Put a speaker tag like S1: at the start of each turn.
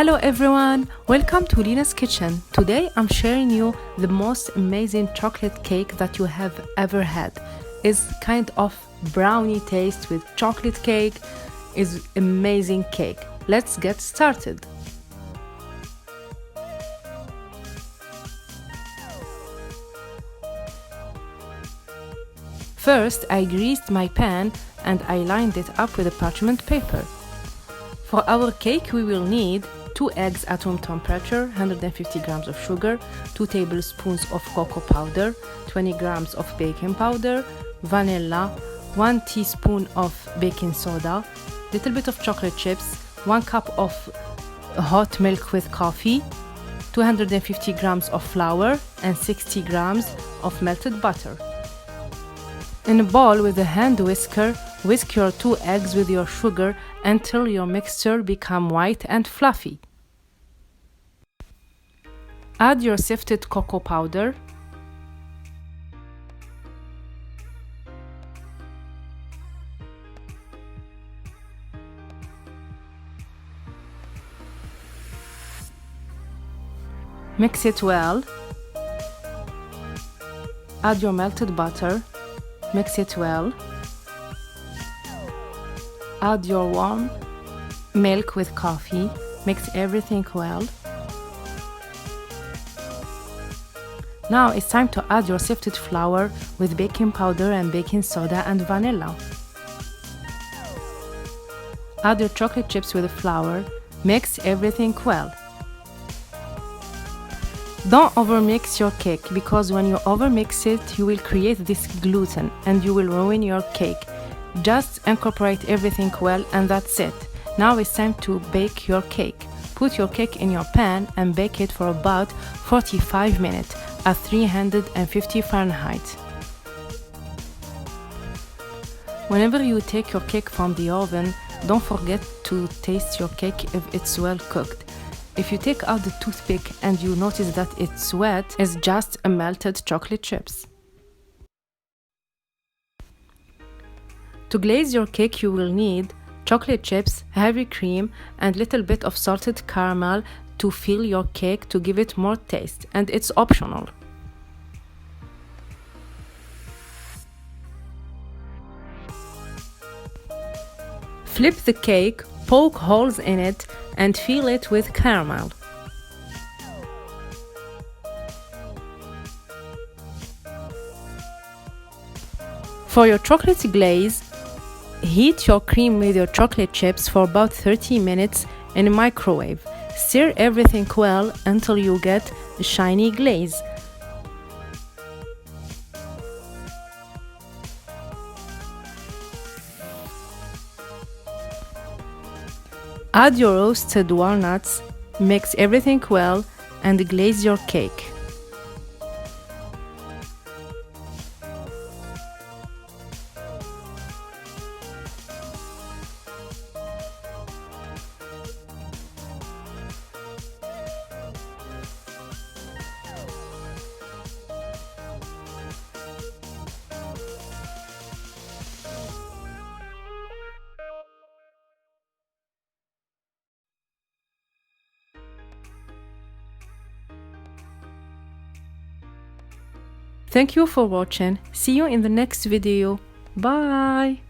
S1: Hello everyone, welcome to Lina's Kitchen. Today I'm sharing you the most amazing chocolate cake that you have ever had. It's kind of brownie taste with chocolate cake. Is amazing cake. Let's get started. First, I greased my pan and I lined it up with a parchment paper. For our cake, we will need 2 eggs at room temperature, 150 grams of sugar, 2 tablespoons of cocoa powder, 20 grams of baking powder, vanilla, 1 teaspoon of baking soda, little bit of chocolate chips, 1 cup of hot milk with coffee, 250 grams of flour, and 60 grams of melted butter. In a bowl with a hand whisker, whisk your 2 eggs with your sugar until your mixture becomes white and fluffy. Add your sifted cocoa powder, mix it well, add your melted butter, mix it well, add your warm milk with coffee, mix everything well. Now it's time to add your sifted flour with baking powder and baking soda and vanilla. Add your chocolate chips with the flour, mix everything well. Don't overmix your cake, because when you overmix it, you will create this gluten and you will ruin your cake. Just incorporate everything well and that's it. Now it's time to bake your cake. Put your cake in your pan and bake it for about 45 minutes at 350 Fahrenheit. Whenever you take your cake from the oven, don't forget to taste your cake if it's well cooked. If you take out the toothpick and you notice that it's wet, it's just a melted chocolate chips. To glaze your cake, you will need chocolate chips, heavy cream, and little bit of salted caramel to fill your cake to give it more taste, and it's optional. Flip the cake, poke holes in it, and fill it with caramel. For your chocolate glaze, heat your cream with your chocolate chips for about 30 minutes in a microwave. Stir everything well until you get a shiny glaze. Add your roasted walnuts, mix everything well, and glaze your cake. Thank you for watching. See you in the next video. Bye!